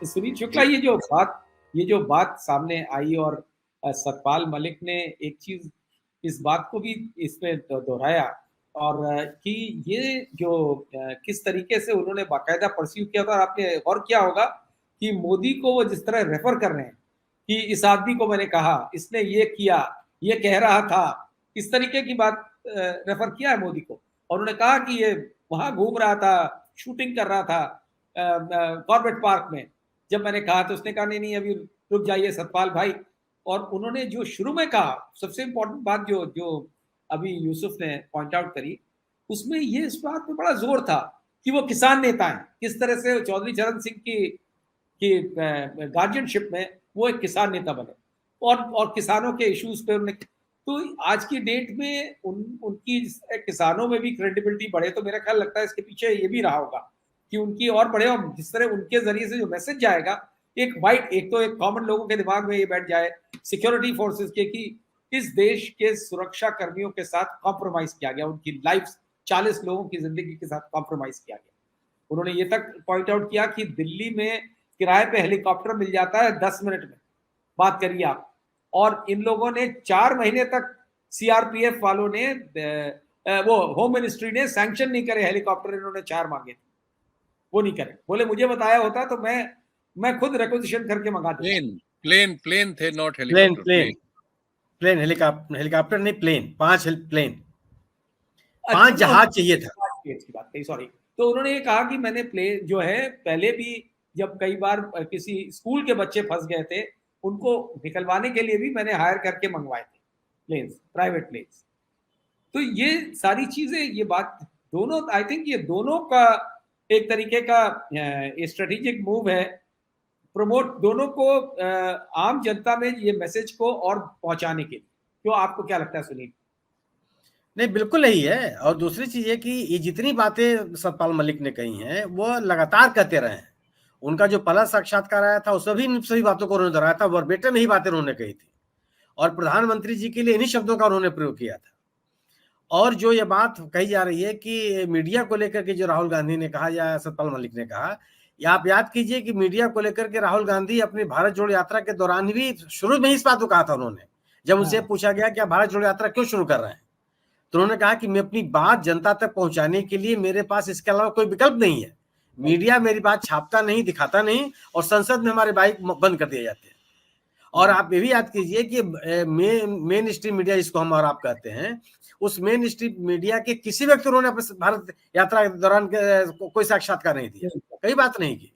सुनील शुक्ला, ये जो बात सामने आई और सतपाल मलिक ने एक चीज इस बात को भी इसमें दोहराया और कि ये जो किस तरीके से उन्होंने बाकायदा परस्यू किया था। और आपने और क्या होगा कि मोदी को वो जिस तरह रेफर कर रहे हैं कि इस आदमी को मैंने कहा, इसने ये किया, ये कह रहा था, इस तरीके की बात रेफर किया है मोदी को। और उन्होंने कहा कि ये वहां घूम रहा था, शूटिंग कर रहा था कॉर्बेट पार्क में। जब मैंने कहा तो उसने कहा नहीं नहीं अभी रुक जाइए सतपाल भाई। और उन्होंने जो शुरू में कहा, सबसे इंपॉर्टेंट बात जो जो अभी यूसुफ ने पॉइंट आउट करी, उसमें ये इस बात पे बड़ा जोर था कि वो किसान नेता हैं, किस तरह से चौधरी चरण सिंह की गार्जियनशिप में वो एक किसान नेता बने और किसानों के इश्यूज पे उन्होंने। तो आज की डेट में उनकी किसानों में भी क्रेडिबिलिटी बढ़े, तो मेरा ख्याल लगता है इसके पीछे ये भी रहा होगा कि उनकी और बढ़े। और जिस तरह उनके जरिए से जो मैसेज जाएगा, एक तो एक कॉमन लोगों के दिमाग में ये बैठ जाए सिक्योरिटी फोर्सेस के कि इस देश के सुरक्षा कर्मियों के साथ कॉम्प्रोमाइज किया गया, उनकी लाइफ 40 लोगों की जिंदगी के साथ कॉम्प्रोमाइज किया गया। उन्होंने ये तक पॉइंट आउट किया कि दिल्ली में किराए पे हेलीकॉप्टर मिल जाता है 10 मिनट में, बात करिए आप। और इन लोगों ने 4 महीने तक, सीआरपीएफ वालों ने वो होम मिनिस्ट्री ने सैंक्शन नहीं करे हेलीकॉप्टर, इन्होंने 4 मांगे थे, वो नहीं करे। बोले मुझे बताया होता तो मैं खुद रिक्वेजिशन करके मंगा देता। प्लेन थे, नॉट हेलीकॉप्टर। प्लेन हेलीकॉप्टर नहीं, प्लेन, 5 प्लेन, 5 जहाज चाहिए था। की बात कही, सॉरी। तो उन्होंने ये कहा कि मैंने प्लेन जो है पहले भी जब कई बार किसी स्कूल के बच्चे फंस गए थे, उनको निकलवाने के लिए भी मैंने हायर करके मंगवाए थे प्लेन्स, प्राइवेट प्लेन्स। तो ये सारी चीजें, ये बात दोनों, आई थिंक ये दोनों का एक तरीके का स्ट्रेटेजिक मूव है, प्रमोट दोनों को आम जनता में ये मैसेज को और पहुंचाने के लिए। क्यों, आपको क्या लगता है सुनील? नहीं, बिल्कुल नहीं है। और दूसरी चीज है कि ये जितनी बातें सतपाल मलिक ने कही हैं वो लगातार कहते रहे हैं। उनका जो पहला साक्षात्कार आया था उस सभी बातों को उन्होंने दोहराया था, वर्बेटम ही बातें उन्होंने कही थी और प्रधानमंत्री जी के लिए इन्हीं शब्दों का उन्होंने प्रयोग किया था। और जो ये बात कही जा रही है कि मीडिया को लेकर के जो राहुल गांधी ने कहा या सतपाल मलिक ने कहा, या आप याद कीजिए कि मीडिया को लेकर के राहुल गांधी अपनी भारत जोड़ो यात्रा के दौरान भी शुरू में इस बात को कहा था उन्होंने। जब उनसे पूछा गया कि आप भारत जोड़ो यात्रा क्यों शुरू कर रहे हैं, तो उन्होंने कहा कि मैं अपनी बात जनता तक पहुंचाने के लिए मेरे पास इसके अलावा कोई विकल्प नहीं है। मीडिया मेरी बात छापता नहीं, दिखाता नहीं, और संसद में हमारे बाइक बंद कर दिए जाते हैं। और आप ये भी याद कीजिए कि मेन स्ट्रीम मीडिया जिसको हम और आप कहते हैं, उस मेन स्ट्रीम मीडिया के किसी व्यक्ति उन्होंने अपने भारत यात्रा के दौरान कोई साक्षात्कार नहीं दिया, कई बात नहीं की।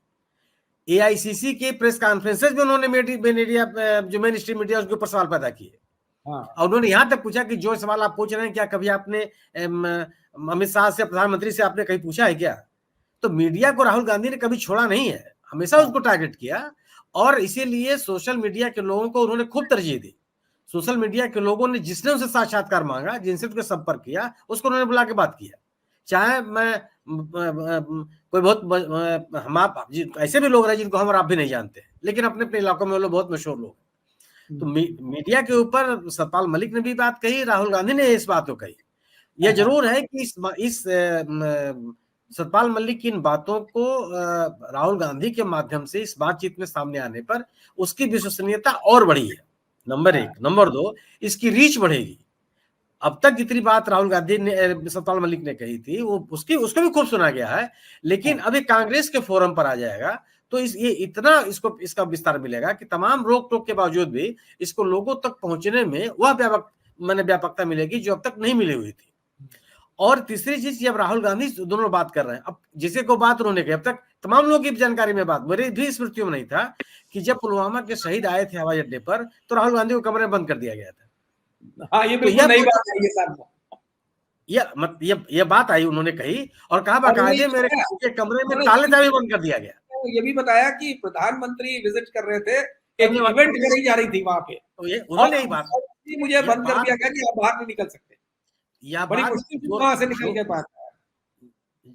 एआईसीसी के प्रेस कॉन्फ्रेंसेस में उन्होंने मीडिया जो मेन स्ट्रीम मीडिया उसके ऊपर सवाल पैदा किए। और उन्होंने यहां तक पूछा कि जो सवाल आप पूछ रहे हैं क्या कभी आपने अमित शाह से, प्रधानमंत्री से आपने कहीं पूछा है क्या? तो मीडिया को राहुल गांधी ने कभी छोड़ा नहीं है, हमेशा उसको टारगेट किया। और इसीलिए सोशल मीडिया के लोगों को उन्होंने खूब तरजीह दी। सोशल मीडिया के लोगों ने जिसने उनसे साक्षात्कार मांगा, जिनसे उसके संपर्क किया, उसको उन्होंने बुला के बात किया। चाहे मैं कोई बहुत हम आप ऐसे भी लोग रहे जिनको हम और आप भी नहीं जानते, लेकिन अपने अपने इलाकों में वो लोग बहुत मशहूर लोग। तो मीडिया के ऊपर सतपाल मलिक ने भी बात कही, राहुल गांधी ने इस बात को कही। यह जरूर है कि इस सतपाल मलिक की इन बातों को राहुल गांधी के माध्यम से इस बातचीत में सामने आने पर उसकी विश्वसनीयता और बढ़ी है, नंबर 1। नंबर 2, इसकी रीच बढ़ेगी। अब तक जितनी बात राहुल गांधी ने, सतपाल मलिक ने कही थी, वो उसको भी खूब सुना गया है, लेकिन अभी कांग्रेस के फोरम पर आ जाएगा तो इसका विस्तार मिलेगा कि तमाम रोक टोक के बावजूद भी इसको लोगों तक पहुंचने में वह व्यापकता मिलेगी जो अब तक नहीं मिली हुई थी। और तीसरी चीज, जब राहुल गांधी दोनों बात कर रहे हैं, अब जिसे को बात उन्होंने कही, अब तक तमाम लोगों की जानकारी में बात, मेरी भी स्मृतियों में नहीं था कि जब पुलवामा के शहीद आए थे हवाई अड्डे पर तो राहुल गांधी को कमरे में बंद कर दिया गया था। हाँ, ये बिल्कुल नई बात है ये बात आई, उन्होंने कही और कहा बाकायदे मेरे कमरे में ताले चाबी बंद कर दिया गया। ये भी बताया कि प्रधानमंत्री विजिट कर रहे थे, एक इवेंट कराई जा रही थी वहां पे, तो ये उन्होंने ही बात, मुझे बंद कर दिया गया कि आप बाहर नहीं निकल सकते। बड़ी मुश्किल से वहां से निकल के बात है।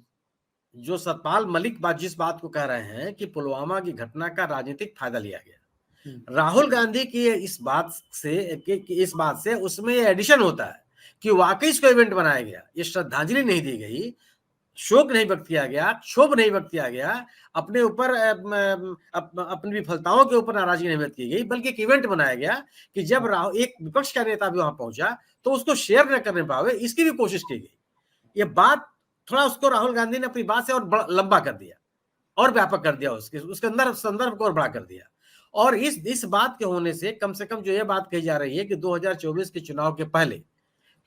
जो सतपाल मलिक जिस बात को कह रहे हैं कि पुलवामा की घटना का राजनीतिक फायदा लिया गया, राहुल गांधी की इस बात से उसमें एडिशन होता है कि वाकई इसको इवेंट बनाया गया, ये श्रद्धांजलि नहीं दी गई, शोक नहीं व्यक्त किया गया, क्षोभ नहीं व्यक्त किया गया, अपने ऊपर अपनी विफलताओं के ऊपर नाराजगी नहीं व्यक्त की गई, बल्कि एक इवेंट बनाया गया कि जब एक विपक्ष का नेता भी वहां पहुंचा तो उसको शेयर न करने पावे, इसकी भी कोशिश की गई। ये बात थोड़ा उसको राहुल गांधी ने अपनी बात से और लंबा कर दिया और व्यापक कर दिया, उसके अंदर संदर्भ को और बड़ा कर दिया। और इस बात के होने से कम जो ये बात कही जा रही है कि 2024 के चुनाव के पहले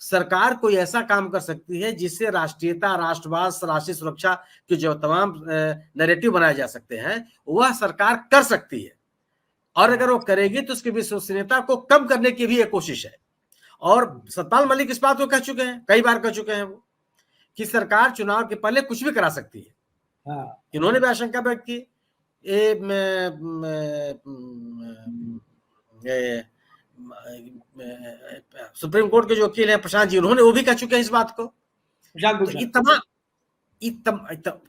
सरकार कोई ऐसा काम कर सकती है जिससे राष्ट्रीयता, राष्ट्रवाद, राष्ट्रीय सुरक्षा के जो तमाम नैरेटिव बनाए जा सकते हैं वह सरकार कर सकती है, और अगर वो करेगी तो उसकी विश्वसनीयता को कम करने की भी एक कोशिश है। और सतपाल मलिक इस बात को कह चुके हैं, कई बार कह चुके हैं वो, कि सरकार चुनाव के पहले कुछ भी करा सकती है। इन्होंने भी आशंका व्यक्त की। सुप्रीम कोर्ट के जो वकील हैं प्रशांत जी, उन्होंने वो भी कह चुके हैं इस बात को। तो ये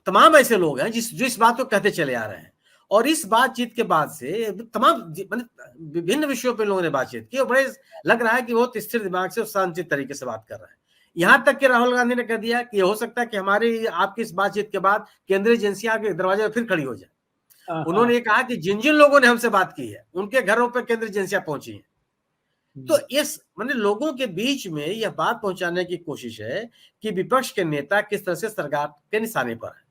तमाम ऐसे लोग हैं जो इस बात को कहते चले आ रहे हैं, और इस बातचीत के बाद से तमाम विभिन्न विषयों पर लोगों ने बातचीत की और बड़े लग रहा है कि बहुत स्थिर दिमाग से और शांतित तरीके से बात कर रहे हैं। यहां तक कि राहुल गांधी ने कह दिया कि हो सकता है कि हमारी आपकी इस बातचीत के बाद केंद्रीय एजेंसियां के दरवाजे पर फिर खड़ी हो जाए। उन्होंने ये कहा कि जिन जिन लोगों ने हमसे बात की है उनके घरों पर केंद्रीय एजेंसियां पहुंची हैं। तो इस लोगों के बीच में यह बात पहुंचाने की कोशिश है कि विपक्ष के नेता किस तरह से सरकार के निशाने पर है,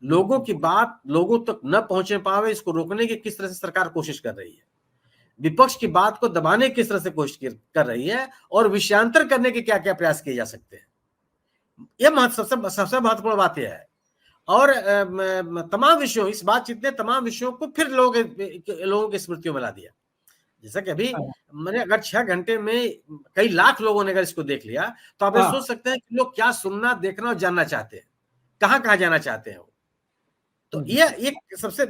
लोगों की बात लोगों तक न पहुंचे पावे, इसको रोकने की किस तरह से सरकार कोशिश कर रही है, विपक्ष की बात को दबाने की किस तरह से कोशिश कर रही है, और विषयांतर करने के क्या क्या प्रयास किए जा सकते हैं। यह सबसे महत्वपूर्ण बात यह है। और तमाम विषयों, इस बातचीत ने तमाम विषयों को फिर लोगों की स्मृतियों में ला दिया। जैसा कि अभी मैंने अगर 6 घंटे में कई लाख लोगों ने अगर इसको देख लिया तो आप सोच सकते हैं कि लोग क्या सुनना, देखना और जानना चाहते हैं, कहाँ जाना चाहते हैं वो। तो ये एक सबसे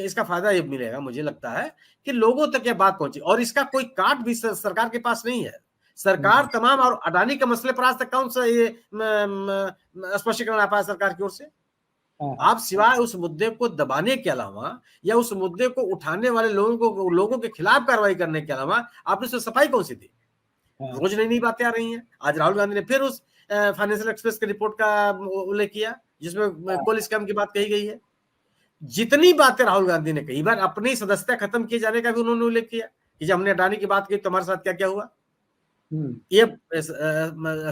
इसका फायदा ये मिलेगा, मुझे लगता है कि लोगों तक ये बात पहुंची, और इसका कोई काट भी सरकार के पास नहीं है। सरकार तमाम, और अडानी के मसले पर आज तक कौन सा ये स्पष्टीकरण आ पाया सरकार की ओर से? आप सिवाय उस मुद्दे को दबाने के अलावा या उस मुद्दे को उठाने वाले लोगों के खिलाफ कार्रवाई करने के अलावा आपने उससे सफाई कौन सी दी? रोज नई बातें आ रही हैं। आज राहुल गांधी ने फिर उस फाइनेंशियल एक्सप्रेस की रिपोर्ट का उल्लेख किया जिसमें कोल स्कैम की बात कही गई है। जितनी बातें राहुल गांधी ने कई बार अपनी सदस्यता खत्म किए जाने का भी उन्होंने उल्लेख किया कि जब हमने अडानी की बात की तो हमारे साथ क्या क्या हुआ। ये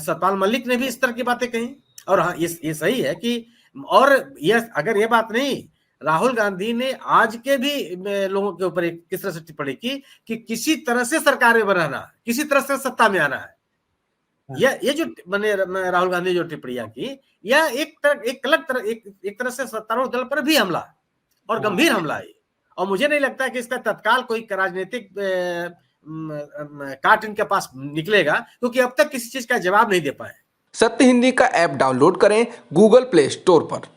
सतपाल मलिक ने भी इस तरह की बातें कही। और हाँ, ये सही है कि, और अगर ये बात नहीं, राहुल गांधी ने आज के भी लोगों के ऊपर एक किस तरह से टिप्पणी की कि किसी तरह से सरकार में बनाना, किसी तरह से सत्ता में आना है। ये जो राहुल गांधी जो टिप्पणियां की, यह एक तरह से सत्तारूढ़ दल पर भी हमला और गंभीर हमला है। और मुझे नहीं लगता कि इसका तत्काल कोई राजनीतिक काट इनके पास निकलेगा, क्योंकि अब तक किसी चीज का जवाब नहीं दे पाए। सत्य हिंदी का ऐप डाउनलोड करें गूगल प्ले स्टोर पर।